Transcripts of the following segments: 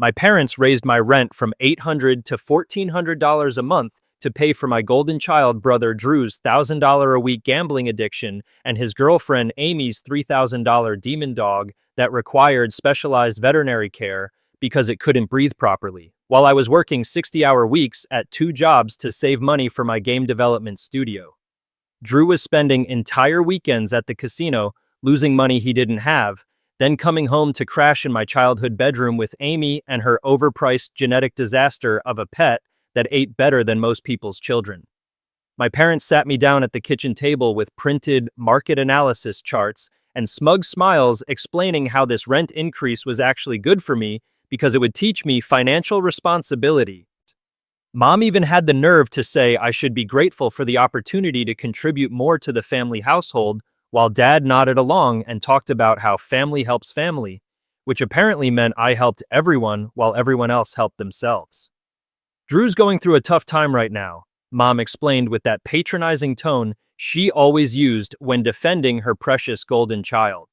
My parents raised my rent from $800 to $1,400 a month to pay for my golden child brother Drew's $1,000 a week gambling addiction and his girlfriend Amy's $3,000 demon dog that required specialized veterinary care because it couldn't breathe properly, while I was working 60-hour weeks at 2 jobs to save money for my game development studio. Drew was spending entire weekends at the casino, losing money he didn't have, then coming home to crash in my childhood bedroom with Amy and her overpriced genetic disaster of a pet that ate better than most people's children. My parents sat me down at the kitchen table with printed market analysis charts and smug smiles explaining how this rent increase was actually good for me because it would teach me financial responsibility. Mom even had the nerve to say I should be grateful for the opportunity to contribute more to the family household, while Dad nodded along and talked about how family helps family, which apparently meant I helped everyone while everyone else helped themselves. Drew's going through a tough time right now, Mom explained with that patronizing tone she always used when defending her precious golden child.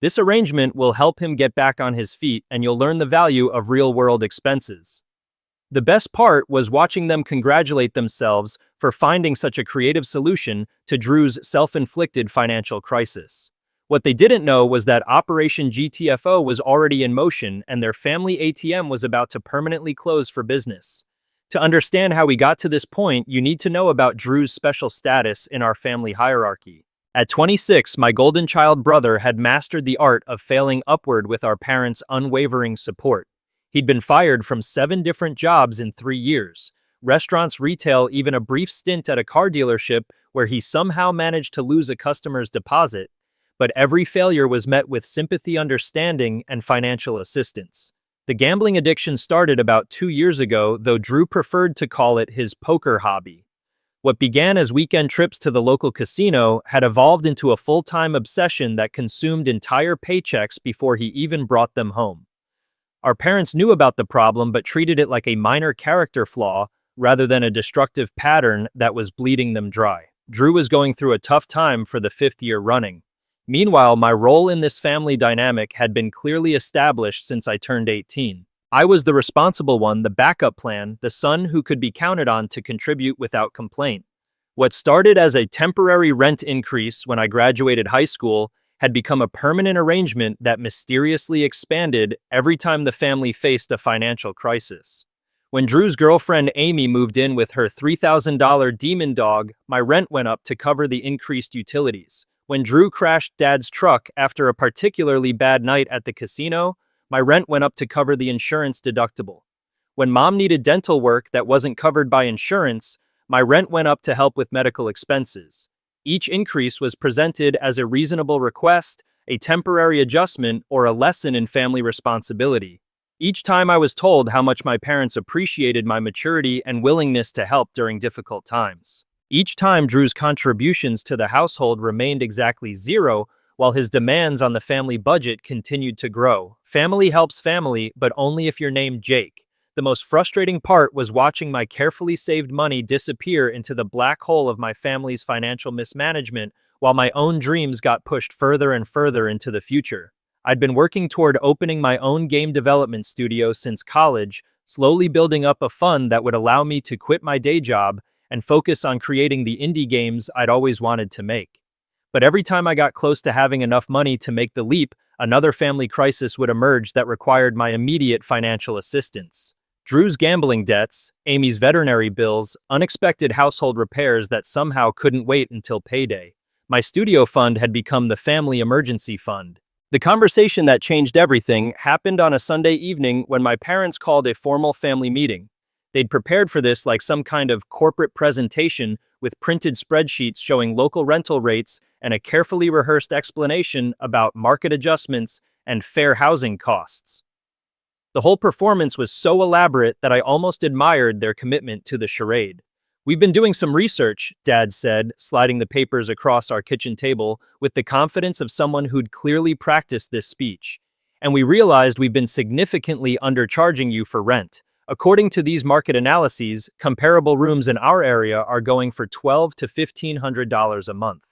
This arrangement will help him get back on his feet and you'll learn the value of real-world expenses. The best part was watching them congratulate themselves for finding such a creative solution to Drew's self-inflicted financial crisis. What they didn't know was that Operation GTFO was already in motion and their family ATM was about to permanently close for business. To understand how we got to this point, you need to know about Drew's special status in our family hierarchy. At 26, my golden child brother had mastered the art of failing upward with our parents' unwavering support. He'd been fired from 7 different jobs in 3 years, restaurants, retail, even a brief stint at a car dealership where he somehow managed to lose a customer's deposit, but every failure was met with sympathy, understanding, and financial assistance. The gambling addiction started about 2 years ago, though Drew preferred to call it his poker hobby. What began as weekend trips to the local casino had evolved into a full-time obsession that consumed entire paychecks before he even brought them home. Our parents knew about the problem but treated it like a minor character flaw rather than a destructive pattern that was bleeding them dry. Drew was going through a tough time for the 5th year running. Meanwhile, my role in this family dynamic had been clearly established since I turned 18. I was the responsible one, the backup plan, the son who could be counted on to contribute without complaint. What started as a temporary rent increase when I graduated high school had become a permanent arrangement that mysteriously expanded every time the family faced a financial crisis. When Drew's girlfriend Amy moved in with her $3,000 demon dog, my rent went up to cover the increased utilities. When Drew crashed Dad's truck after a particularly bad night at the casino, my rent went up to cover the insurance deductible. When Mom needed dental work that wasn't covered by insurance, my rent went up to help with medical expenses. Each increase was presented as a reasonable request, a temporary adjustment, or a lesson in family responsibility. Each time I was told how much my parents appreciated my maturity and willingness to help during difficult times. Each time Drew's contributions to the household remained exactly 0, while his demands on the family budget continued to grow. Family helps family, but only if you're named Jake. The most frustrating part was watching my carefully saved money disappear into the black hole of my family's financial mismanagement, while my own dreams got pushed further and further into the future. I'd been working toward opening my own game development studio since college, slowly building up a fund that would allow me to quit my day job and focus on creating the indie games I'd always wanted to make. But every time I got close to having enough money to make the leap, another family crisis would emerge that required my immediate financial assistance. Drew's gambling debts, Amy's veterinary bills, unexpected household repairs that somehow couldn't wait until payday. My studio fund had become the family emergency fund. The conversation that changed everything happened on a Sunday evening when my parents called a formal family meeting. They'd prepared for this like some kind of corporate presentation with printed spreadsheets showing local rental rates and a carefully rehearsed explanation about market adjustments and fair housing costs. The whole performance was so elaborate that I almost admired their commitment to the charade. "We've been doing some research," Dad said, sliding the papers across our kitchen table with the confidence of someone who'd clearly practiced this speech. "And we realized we've been significantly undercharging you for rent. According to these market analyses, comparable rooms in our area are going for $1,200 to $1,500 a month."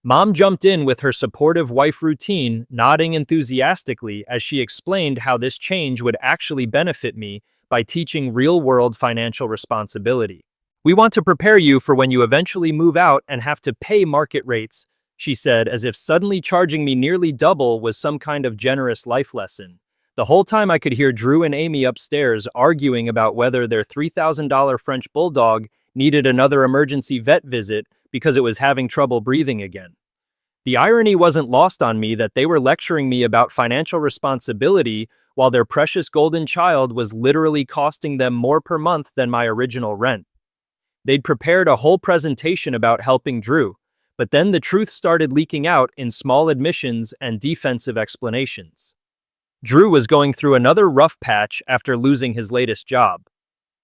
Mom jumped in with her supportive wife routine, nodding enthusiastically as she explained how this change would actually benefit me by teaching real-world financial responsibility. "We want to prepare you for when you eventually move out and have to pay market rates," she said, as if suddenly charging me nearly double was some kind of generous life lesson. The whole time I could hear Drew and Amy upstairs arguing about whether their $3,000 French bulldog needed another emergency vet visit because it was having trouble breathing again. The irony wasn't lost on me that they were lecturing me about financial responsibility while their precious golden child was literally costing them more per month than my original rent. They'd prepared a whole presentation about helping Drew, but then the truth started leaking out in small admissions and defensive explanations. Drew was going through another rough patch after losing his latest job.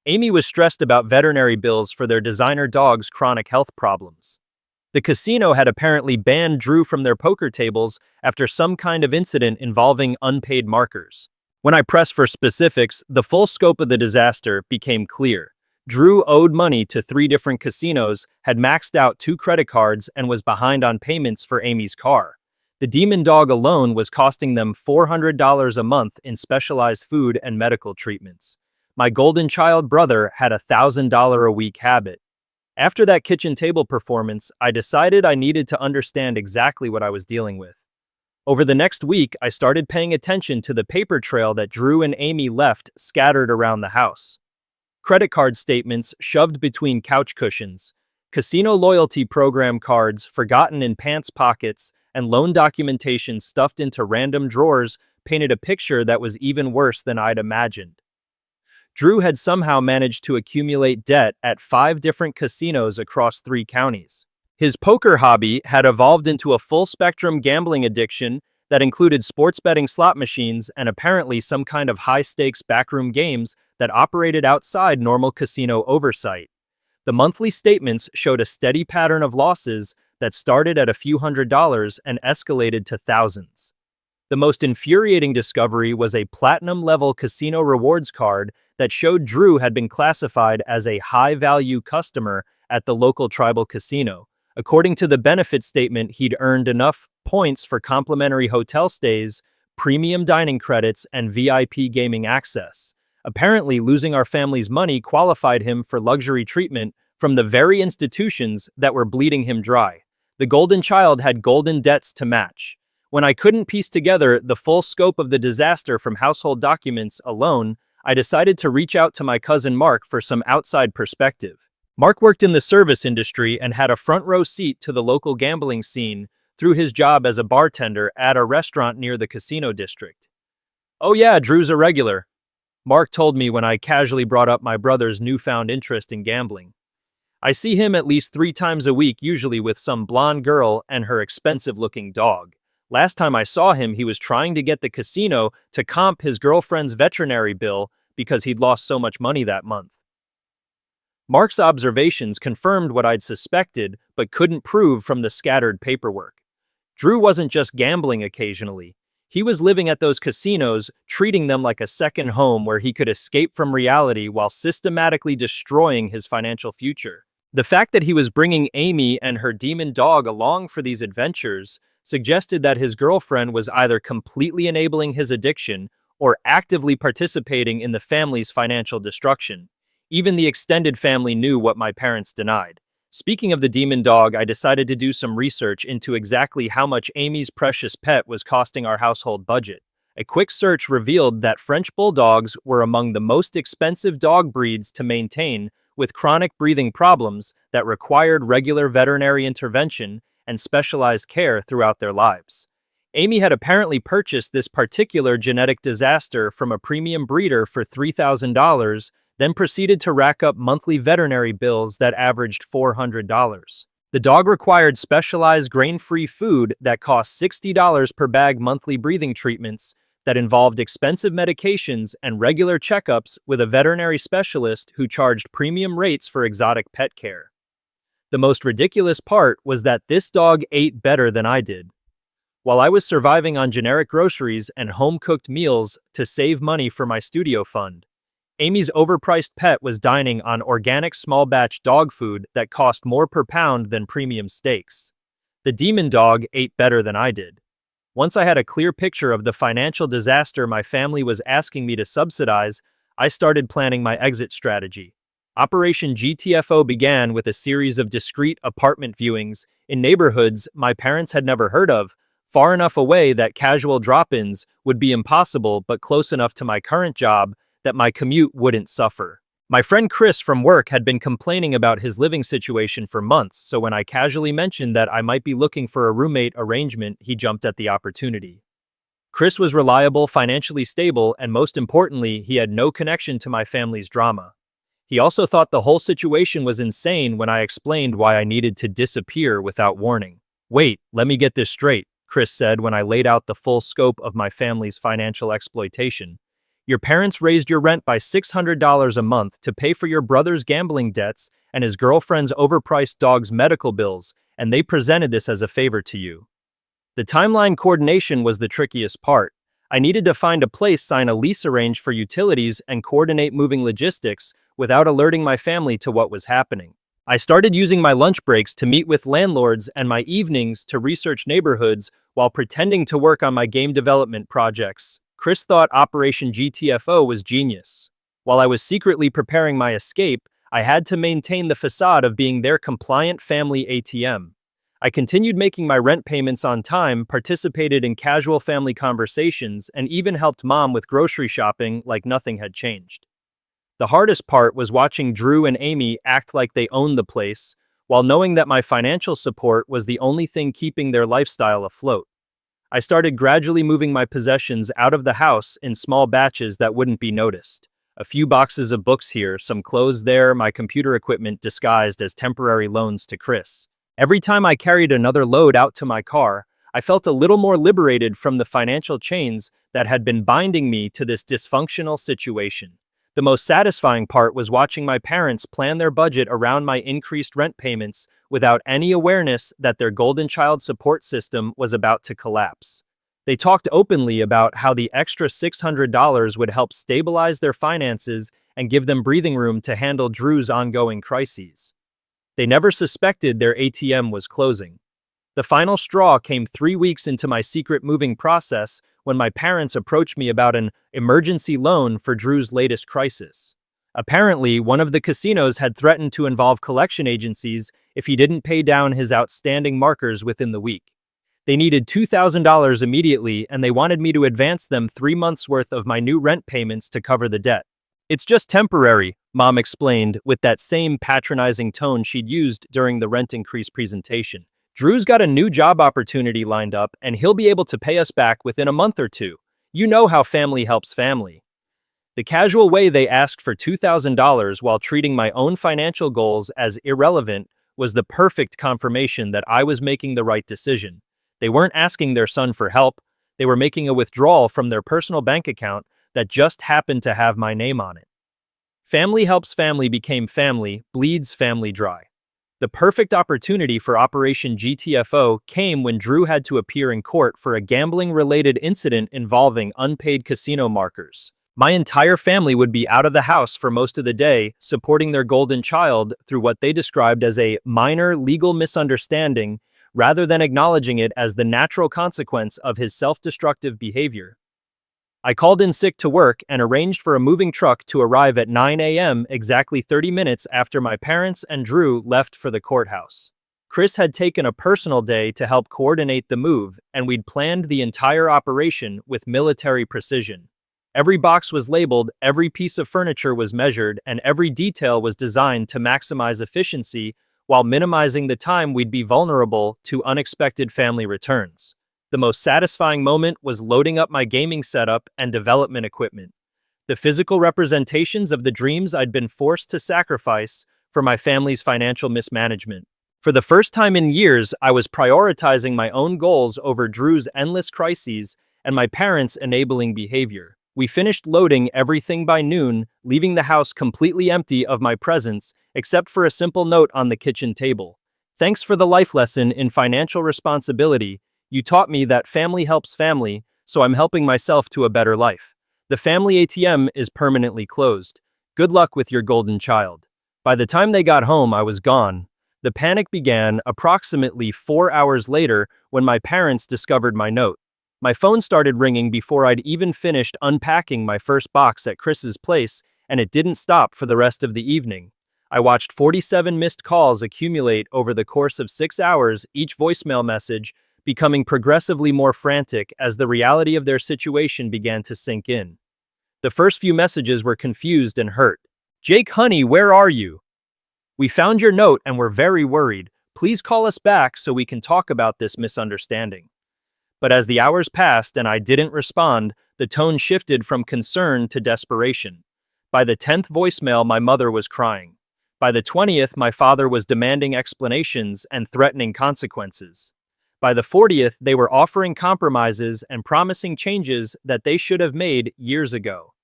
Amy was stressed about veterinary bills for their designer dog's chronic health problems. The casino had apparently banned Drew from their poker tables after some kind of incident involving unpaid markers. When I pressed for specifics, the full scope of the disaster became clear. Drew owed money to 3 different casinos, had maxed out 2 credit cards, and was behind on payments for Amy's car. The demon dog alone was costing them $400 a month in specialized food and medical treatments. My golden child brother had a $1,000 a week habit. After that kitchen table performance, I decided I needed to understand exactly what I was dealing with. Over the next week, I started paying attention to the paper trail that Drew and Amy left scattered around the house. Credit card statements shoved between couch cushions, casino loyalty program cards forgotten in pants pockets, and loan documentation stuffed into random drawers painted a picture that was even worse than I'd imagined. Drew had somehow managed to accumulate debt at 5 different casinos across 3 counties. His poker hobby had evolved into a full-spectrum gambling addiction that included sports betting slot machines and apparently some kind of high-stakes backroom games that operated outside normal casino oversight. The monthly statements showed a steady pattern of losses that started at a few $100s and escalated to thousands. The most infuriating discovery was a platinum-level casino rewards card that showed Drew had been classified as a high-value customer at the local tribal casino. According to the benefit statement, he'd earned enough points for complimentary hotel stays, premium dining credits, and VIP gaming access. Apparently, losing our family's money qualified him for luxury treatment from the very institutions that were bleeding him dry. The golden child had golden debts to match. When I couldn't piece together the full scope of the disaster from household documents alone, I decided to reach out to my cousin Mark for some outside perspective. Mark worked in the service industry and had a front row seat to the local gambling scene through his job as a bartender at a restaurant near the casino district. "Oh yeah, Drew's a regular," Mark told me when I casually brought up my brother's newfound interest in gambling. "I see him at least 3 times a week, usually with some blonde girl and her expensive-looking dog. Last time I saw him, he was trying to get the casino to comp his girlfriend's veterinary bill because he'd lost so much money that month." Mark's observations confirmed what I'd suspected but couldn't prove from the scattered paperwork. Drew wasn't just gambling occasionally. He was living at those casinos, treating them like a second home where he could escape from reality while systematically destroying his financial future. The fact that he was bringing Amy and her demon dog along for these adventures suggested that his girlfriend was either completely enabling his addiction or actively participating in the family's financial destruction. Even the extended family knew what my parents denied. Speaking of the demon dog, I decided to do some research into exactly how much Amy's precious pet was costing our household budget. A quick search revealed that French bulldogs were among the most expensive dog breeds to maintain, with chronic breathing problems that required regular veterinary intervention and specialized care throughout their lives. Amy had apparently purchased this particular genetic disaster from a premium breeder for $3,000, then proceeded to rack up monthly veterinary bills that averaged $400. The dog required specialized grain-free food that cost $60 per bag, monthly breathing treatments that involved expensive medications and regular checkups with a veterinary specialist who charged premium rates for exotic pet care. The most ridiculous part was that this dog ate better than I did. While I was surviving on generic groceries and home-cooked meals to save money for my studio fund, Amy's overpriced pet was dining on organic small-batch dog food that cost more per pound than premium steaks. The demon dog ate better than I did. Once I had a clear picture of the financial disaster my family was asking me to subsidize, I started planning my exit strategy. Operation GTFO began with a series of discreet apartment viewings in neighborhoods my parents had never heard of, far enough away that casual drop-ins would be impossible but close enough to my current job that my commute wouldn't suffer. My friend Chris from work had been complaining about his living situation for months, so when I casually mentioned that I might be looking for a roommate arrangement, he jumped at the opportunity. Chris was reliable, financially stable, and most importantly, he had no connection to my family's drama. He also thought the whole situation was insane when I explained why I needed to disappear without warning. "Wait, let me get this straight," Chris said when I laid out the full scope of my family's financial exploitation. "Your parents raised your rent by $600 a month to pay for your brother's gambling debts and his girlfriend's overpriced dog's medical bills, and they presented this as a favor to you." The timeline coordination was the trickiest part. I needed to find a place, sign a lease, arrange for utilities, and coordinate moving logistics without alerting my family to what was happening. I started using my lunch breaks to meet with landlords and my evenings to research neighborhoods while pretending to work on my game development projects. Chris thought Operation GTFO was genius. While I was secretly preparing my escape, I had to maintain the facade of being their compliant family ATM. I continued making my rent payments on time, participated in casual family conversations, and even helped Mom with grocery shopping like nothing had changed. The hardest part was watching Drew and Amy act like they owned the place, while knowing that my financial support was the only thing keeping their lifestyle afloat. I started gradually moving my possessions out of the house in small batches that wouldn't be noticed. A few boxes of books here, some clothes there, my computer equipment disguised as temporary loans to Chris. Every time I carried another load out to my car, I felt a little more liberated from the financial chains that had been binding me to this dysfunctional situation. The most satisfying part was watching my parents plan their budget around my increased rent payments without any awareness that their golden child support system was about to collapse. They talked openly about how the extra $600 would help stabilize their finances and give them breathing room to handle Drew's ongoing crises. They never suspected their ATM was closing. The final straw came 3 weeks into my secret moving process when my parents approached me about an emergency loan for Drew's latest crisis. Apparently, one of the casinos had threatened to involve collection agencies if he didn't pay down his outstanding markers within the week. They needed $2,000 immediately, and they wanted me to advance them 3 months' worth of my new rent payments to cover the debt. "It's just temporary," Mom explained with that same patronizing tone she'd used during the rent increase presentation. "Drew's got a new job opportunity lined up, and he'll be able to pay us back within a month or two. You know how family helps family." The casual way they asked for $2,000 while treating my own financial goals as irrelevant was the perfect confirmation that I was making the right decision. They weren't asking their son for help. They were making a withdrawal from their personal bank account that just happened to have my name on it. Family helps family became family, bleeds family dry. The perfect opportunity for Operation GTFO came when Drew had to appear in court for a gambling-related incident involving unpaid casino markers. My entire family would be out of the house for most of the day, supporting their golden child through what they described as a minor legal misunderstanding, rather than acknowledging it as the natural consequence of his self-destructive behavior. I called in sick to work and arranged for a moving truck to arrive at 9 a.m. exactly 30 minutes after my parents and Drew left for the courthouse. Chris had taken a personal day to help coordinate the move, and we'd planned the entire operation with military precision. Every box was labeled, every piece of furniture was measured, and every detail was designed to maximize efficiency while minimizing the time we'd be vulnerable to unexpected family returns. The most satisfying moment was loading up my gaming setup and development equipment. The physical representations of the dreams I'd been forced to sacrifice for my family's financial mismanagement. For the first time in years, I was prioritizing my own goals over Drew's endless crises and my parents' enabling behavior. We finished loading everything by noon, leaving the house completely empty of my presence, except for a simple note on the kitchen table. "Thanks for the life lesson in financial responsibility. You taught me that family helps family, so I'm helping myself to a better life. The family ATM is permanently closed. Good luck with your golden child." By the time they got home, I was gone. The panic began approximately 4 hours later when my parents discovered my note. My phone started ringing before I'd even finished unpacking my first box at Chris's place, and it didn't stop for the rest of the evening. I watched 47 missed calls accumulate over the course of 6 hours, each voicemail message becoming progressively more frantic as the reality of their situation began to sink in. The first few messages were confused and hurt. "Jake, honey, where are you? We found your note and we're very worried. Please call us back so we can talk about this misunderstanding." But as the hours passed and I didn't respond, the tone shifted from concern to desperation. By the 10th voicemail, my mother was crying. By the 20th, my father was demanding explanations and threatening consequences. By the 40th, they were offering compromises and promising changes that they should have made years ago.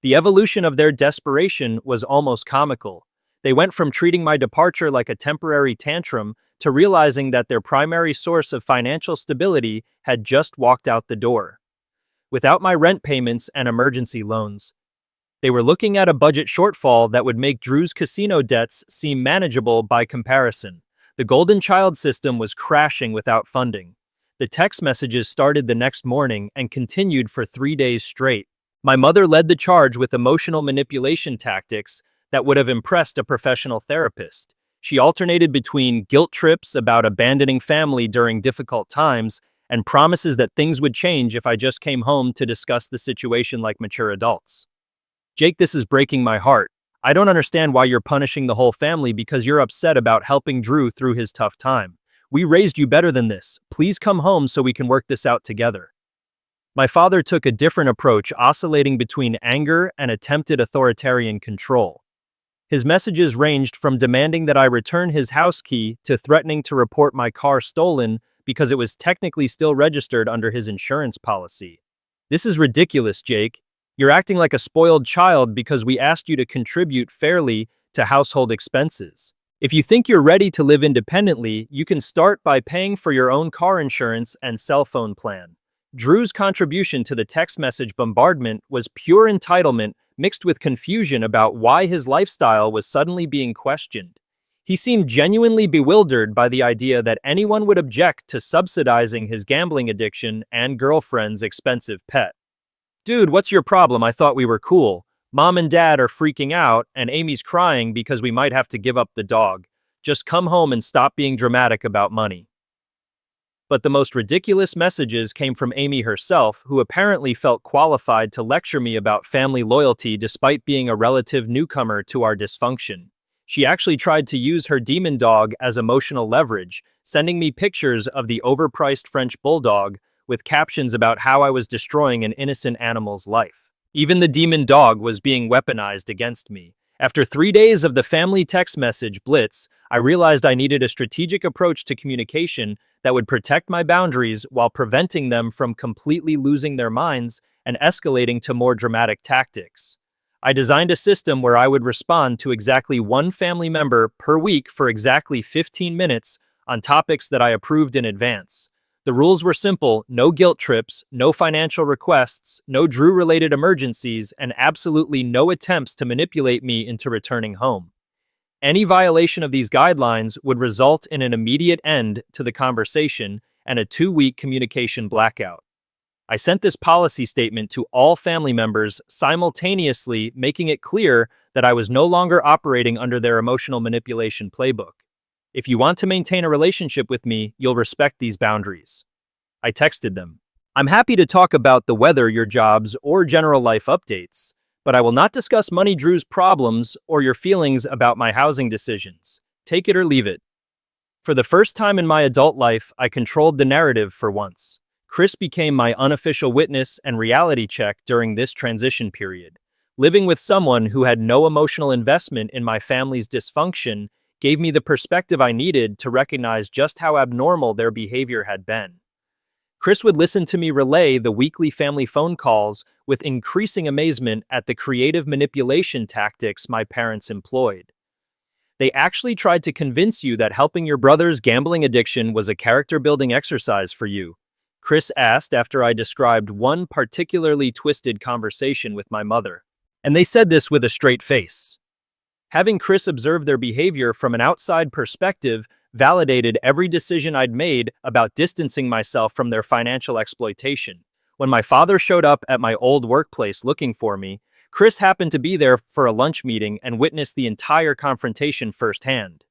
The evolution of their desperation was almost comical. They went from treating my departure like a temporary tantrum to realizing that their primary source of financial stability had just walked out the door. Without my rent payments and emergency loans, they were looking at a budget shortfall that would make Drew's casino debts seem manageable by comparison. The Golden Child system was crashing without funding. The text messages started the next morning and continued for 3 days straight. My mother led the charge with emotional manipulation tactics that would have impressed a professional therapist. She alternated between guilt trips about abandoning family during difficult times and promises that things would change if I just came home to discuss the situation like mature adults. "Jake, this is breaking my heart. I don't understand why you're punishing the whole family because you're upset about helping Drew through his tough time. We raised you better than this. Please come home so we can work this out together." My father took a different approach, oscillating between anger and attempted authoritarian control. His messages ranged from demanding that I return his house key to threatening to report my car stolen because it was technically still registered under his insurance policy. "This is ridiculous, Jake. You're acting like a spoiled child because we asked you to contribute fairly to household expenses. If you think you're ready to live independently, you can start by paying for your own car insurance and cell phone plan." Drew's contribution to the text message bombardment was pure entitlement mixed with confusion about why his lifestyle was suddenly being questioned. He seemed genuinely bewildered by the idea that anyone would object to subsidizing his gambling addiction and girlfriend's expensive pet. "Dude, what's your problem? I thought we were cool. Mom and Dad are freaking out, and Amy's crying because we might have to give up the dog. Just come home and stop being dramatic about money." But the most ridiculous messages came from Amy herself, who apparently felt qualified to lecture me about family loyalty despite being a relative newcomer to our dysfunction. She actually tried to use her demon dog as emotional leverage, sending me pictures of the overpriced French bulldog with captions about how I was destroying an innocent animal's life. Even the demon dog was being weaponized against me. After 3 days of the family text message blitz, I realized I needed a strategic approach to communication that would protect my boundaries while preventing them from completely losing their minds and escalating to more dramatic tactics. I designed a system where I would respond to exactly one family member per week for exactly 15 minutes on topics that I approved in advance. The rules were simple: no guilt trips, no financial requests, no Drew-related emergencies, and absolutely no attempts to manipulate me into returning home. Any violation of these guidelines would result in an immediate end to the conversation and a 2-week communication blackout. I sent this policy statement to all family members simultaneously, making it clear that I was no longer operating under their emotional manipulation playbook. "If you want to maintain a relationship with me, you'll respect these boundaries." I texted them. "I'm happy to talk about the weather, your jobs, or general life updates, but I will not discuss Money Drew's problems or your feelings about my housing decisions. Take it or leave it." For the first time in my adult life, I controlled the narrative for once. Chris became my unofficial witness and reality check during this transition period. Living with someone who had no emotional investment in my family's dysfunction gave me the perspective I needed to recognize just how abnormal their behavior had been. Chris would listen to me relay the weekly family phone calls with increasing amazement at the creative manipulation tactics my parents employed. "They actually tried to convince you that helping your brother's gambling addiction was a character-building exercise for you?" Chris asked after I described one particularly twisted conversation with my mother. "And they said this with a straight face. Having Chris observe their behavior from an outside perspective validated every decision I'd made about distancing myself from their financial exploitation. When my father showed up at my old workplace looking for me, Chris happened to be there for a lunch meeting and witnessed the entire confrontation firsthand.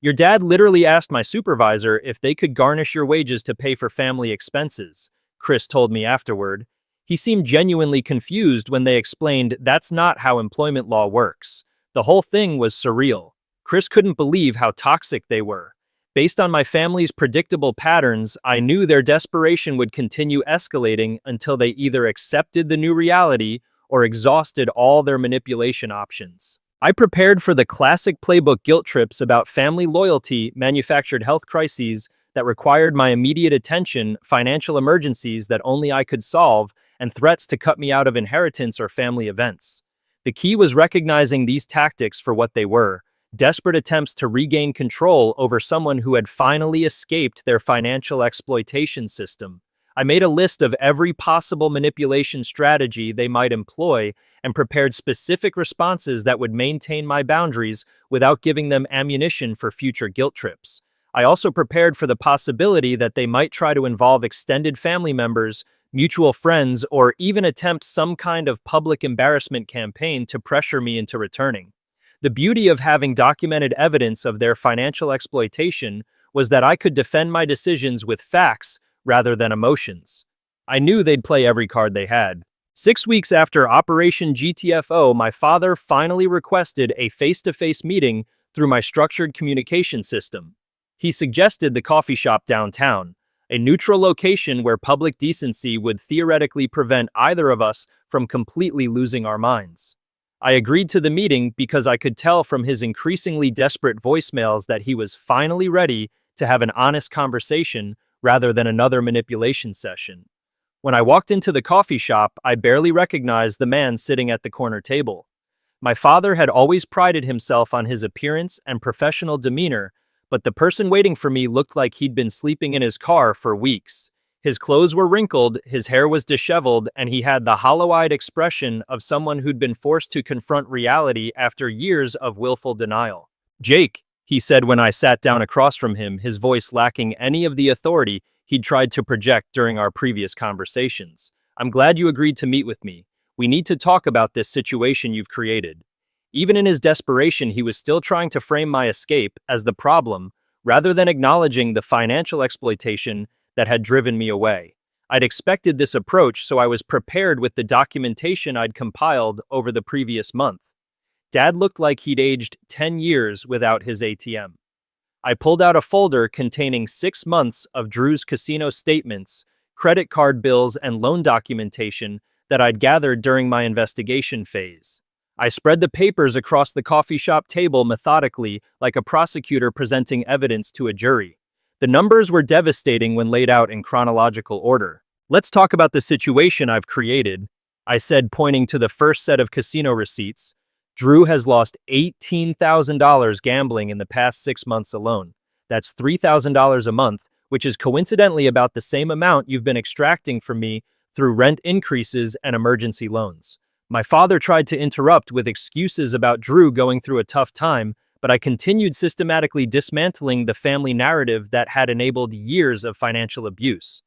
"Your dad literally asked my supervisor if they could garnish your wages to pay for family expenses," Chris told me afterward. He seemed genuinely confused when they explained that's not how employment law works. The whole thing was surreal. Chris couldn't believe how toxic they were. Based on my family's predictable patterns, I knew their desperation would continue escalating until they either accepted the new reality or exhausted all their manipulation options. I prepared for the classic playbook guilt trips about family loyalty, manufactured health crises that required my immediate attention, financial emergencies that only I could solve, and threats to cut me out of inheritance or family events. The key was recognizing these tactics for what they were: desperate attempts to regain control over someone who had finally escaped their financial exploitation system. I made a list of every possible manipulation strategy they might employ and prepared specific responses that would maintain my boundaries without giving them ammunition for future guilt trips. I also prepared for the possibility that they might try to involve extended family members, mutual friends, or even attempt some kind of public embarrassment campaign to pressure me into returning. The beauty of having documented evidence of their financial exploitation was that I could defend my decisions with facts rather than emotions. I knew they'd play every card they had. 6 weeks after Operation GTFO, my father finally requested a face-to-face meeting through my structured communication system. He suggested the coffee shop downtown, a neutral location where public decency would theoretically prevent either of us from completely losing our minds. I agreed to the meeting because I could tell from his increasingly desperate voicemails that he was finally ready to have an honest conversation rather than another manipulation session. When I walked into the coffee shop, I barely recognized the man sitting at the corner table. My father had always prided himself on his appearance and professional demeanor, but the person waiting for me looked like he'd been sleeping in his car for weeks. His clothes were wrinkled, his hair was disheveled, and he had the hollow-eyed expression of someone who'd been forced to confront reality after years of willful denial. "Jake," he said when I sat down across from him, his voice lacking any of the authority he'd tried to project during our previous conversations. "I'm glad you agreed to meet with me. We need to talk about this situation you've created." Even in his desperation, he was still trying to frame my escape as the problem, rather than acknowledging the financial exploitation that had driven me away. I'd expected this approach, so I was prepared with the documentation I'd compiled over the previous month. Dad looked like he'd aged 10 years without his ATM. I pulled out a folder containing 6 months of Drew's casino statements, credit card bills, and loan documentation that I'd gathered during my investigation phase. I spread the papers across the coffee shop table methodically, like a prosecutor presenting evidence to a jury. The numbers were devastating when laid out in chronological order. "Let's talk about the situation I've created," I said, pointing to the first set of casino receipts. "Drew has lost $18,000 gambling in the past 6 months alone. That's $3,000 a month, which is coincidentally about the same amount you've been extracting from me through rent increases and emergency loans." My father tried to interrupt with excuses about Drew going through a tough time, but I continued systematically dismantling the family narrative that had enabled years of financial abuse.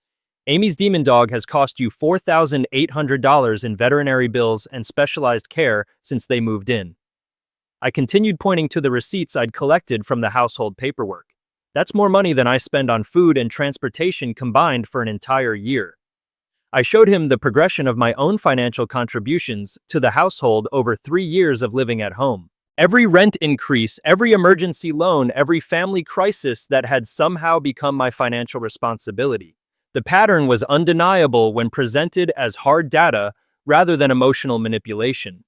"Amy's demon dog has cost you $4,800 in veterinary bills and specialized care since they moved in." I continued pointing to the receipts I'd collected from the household paperwork. "That's more money than I spend on food and transportation combined for an entire year." I showed him the progression of my own financial contributions to the household over 3 years of living at home. Every rent increase, every emergency loan, every family crisis that had somehow become my financial responsibility. The pattern was undeniable when presented as hard data rather than emotional manipulation.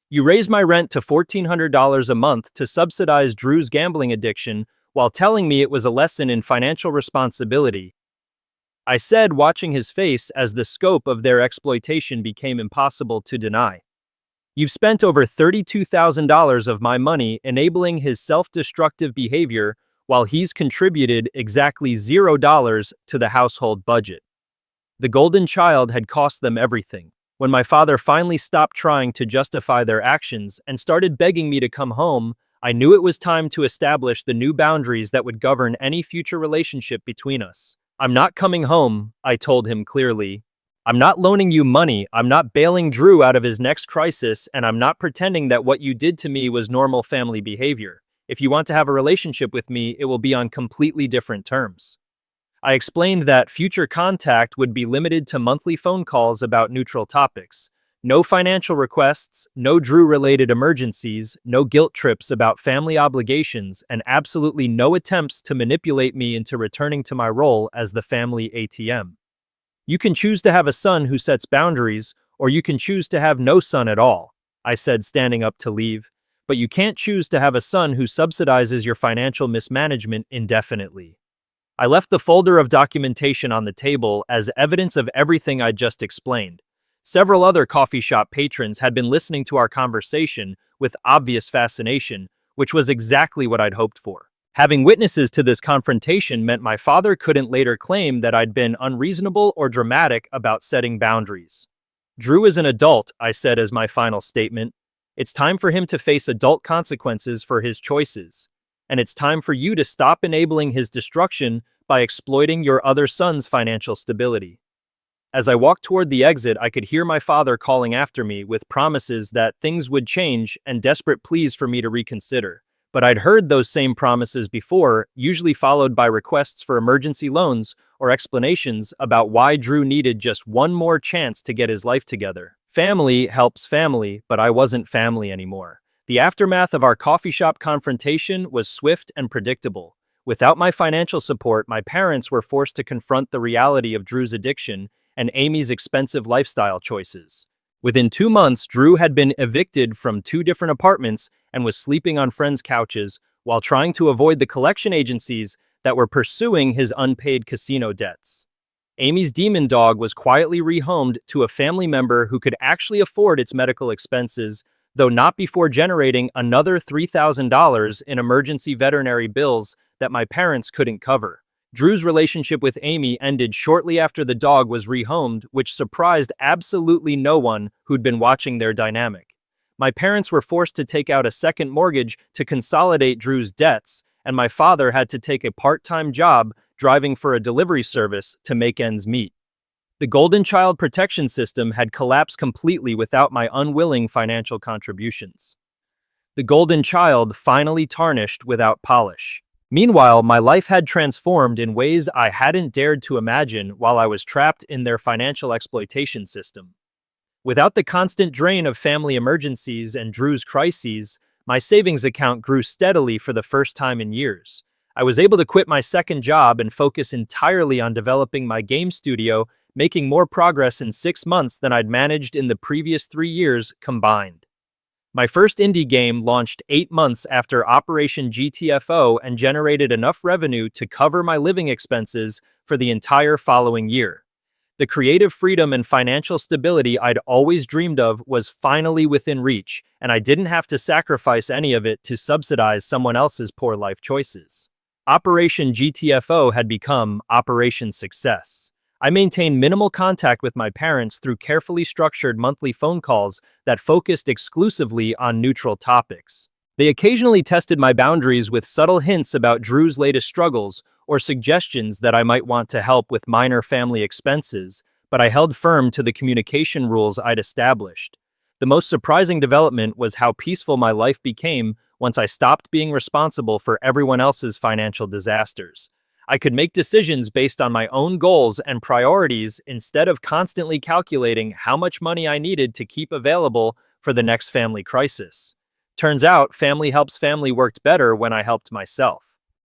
"You raised my rent to $1,400 a month to subsidize Drew's gambling addiction while telling me it was a lesson in financial responsibility," I said, watching his face as the scope of their exploitation became impossible to deny. "You've spent over $32,000 of my money enabling his self-destructive behavior while he's contributed exactly $0 to the household budget." The golden child had cost them everything. When my father finally stopped trying to justify their actions and started begging me to come home, I knew it was time to establish the new boundaries that would govern any future relationship between us. "I'm not coming home," I told him clearly. "I'm not loaning you money, I'm not bailing Drew out of his next crisis, and I'm not pretending that what you did to me was normal family behavior. If you want to have a relationship with me, it will be on completely different terms." I explained that future contact would be limited to monthly phone calls about neutral topics. No financial requests, no Drew-related emergencies, no guilt trips about family obligations, and absolutely no attempts to manipulate me into returning to my role as the family ATM. "You can choose to have a son who sets boundaries, or you can choose to have no son at all," I said, standing up to leave. "But you can't choose to have a son who subsidizes your financial mismanagement indefinitely." I left the folder of documentation on the table as evidence of everything I'd just explained. Several other coffee shop patrons had been listening to our conversation with obvious fascination, which was exactly what I'd hoped for. Having witnesses to this confrontation meant my father couldn't later claim that I'd been unreasonable or dramatic about setting boundaries. "Drew is an adult," I said as my final statement. "It's time for him to face adult consequences for his choices. And it's time for you to stop enabling his destruction by exploiting your other son's financial stability." As I walked toward the exit, I could hear my father calling after me with promises that things would change and desperate pleas for me to reconsider. But I'd heard those same promises before, usually followed by requests for emergency loans or explanations about why Drew needed just one more chance to get his life together. Family helps family, but I wasn't family anymore. The aftermath of our coffee shop confrontation was swift and predictable. Without my financial support, my parents were forced to confront the reality of Drew's addiction and Amy's expensive lifestyle choices. Within 2 months, Drew had been evicted from 2 different apartments and was sleeping on friends' couches while trying to avoid the collection agencies that were pursuing his unpaid casino debts. Amy's demon dog was quietly rehomed to a family member who could actually afford its medical expenses, though not before generating another $3,000 in emergency veterinary bills that my parents couldn't cover. Drew's relationship with Amy ended shortly after the dog was rehomed, which surprised absolutely no one who'd been watching their dynamic. My parents were forced to take out a second mortgage to consolidate Drew's debts, and my father had to take a part-time job driving for a delivery service to make ends meet. The Golden Child protection system had collapsed completely without my unwilling financial contributions. The Golden Child finally tarnished without polish. Meanwhile, my life had transformed in ways I hadn't dared to imagine while I was trapped in their financial exploitation system. Without the constant drain of family emergencies and Drew's crises, my savings account grew steadily for the first time in years. I was able to quit my second job and focus entirely on developing my game studio, making more progress in 6 months than I'd managed in the previous 3 years combined. My first indie game launched 8 months after Operation GTFO and generated enough revenue to cover my living expenses for the entire following year. The creative freedom and financial stability I'd always dreamed of was finally within reach, and I didn't have to sacrifice any of it to subsidize someone else's poor life choices. Operation GTFO had become Operation Success. I maintained minimal contact with my parents through carefully structured monthly phone calls that focused exclusively on neutral topics. They occasionally tested my boundaries with subtle hints about Drew's latest struggles or suggestions that I might want to help with minor family expenses, but I held firm to the communication rules I'd established. The most surprising development was how peaceful my life became once I stopped being responsible for everyone else's financial disasters. I could make decisions based on my own goals and priorities instead of constantly calculating how much money I needed to keep available for the next family crisis. Turns out, family helps family worked better when I helped myself.